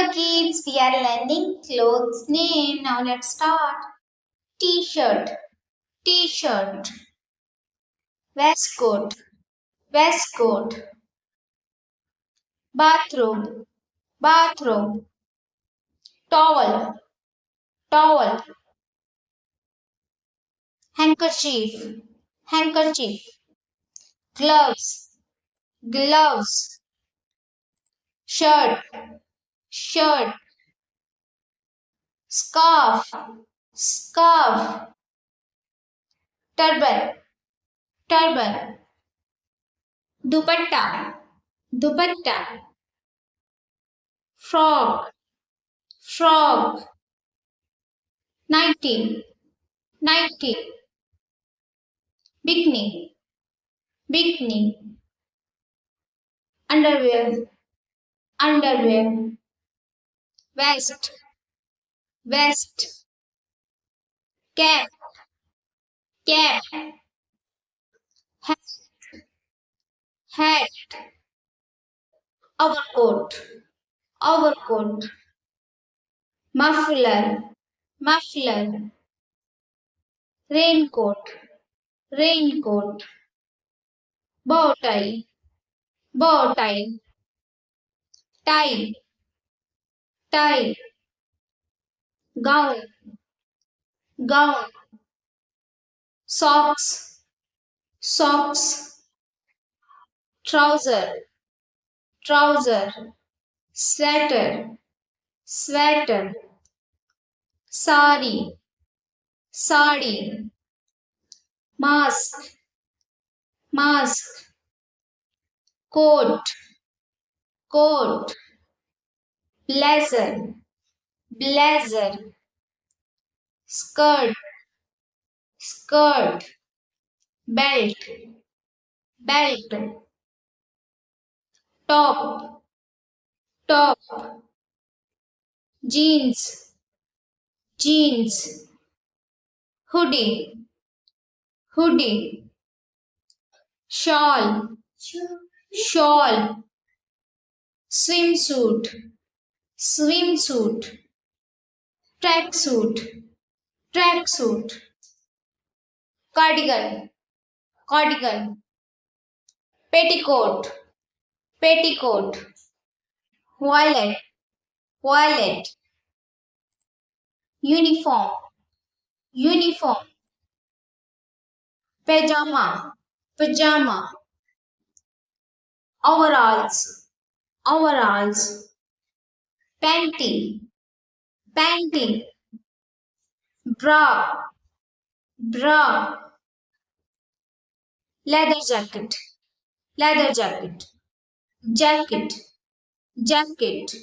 Hello kids, we are learning clothes name. Now let's start. T-shirt, T-shirt. Waistcoat, waistcoat. Bathrobe, bathrobe. Towel, towel. Handkerchief, handkerchief. Gloves, gloves. Shirt, shirt. Scarf, scarf. Turban, turban. Dupatta, dupatta. Frog, frog. Nightie, nightie. Bikini, bikini. Underwear, underwear. Vest, vest. Cap, cap. Hat, hat. Overcoat, overcoat. Muffler, muffler. Raincoat, raincoat. Bow tie, bow tie. Tie, tie. Gown, gown. Socks, socks. Trouser, trouser. Sweater, sweater. Sari, sari. Mask, mask. Coat, coat. Blazer, blazer. Skirt, skirt. Belt, belt. Top, top. Jeans, jeans. Hoodie, hoodie. Shawl, shawl. Swimsuit, swimsuit. Tracksuit, tracksuit. Cardigan, cardigan. Petticoat, petticoat. Wallet, wallet. Uniform, uniform. Pajama, pajama. Overalls, overalls. Panty, panty. Bra, bra. Leather jacket, leather jacket. Jacket, jacket.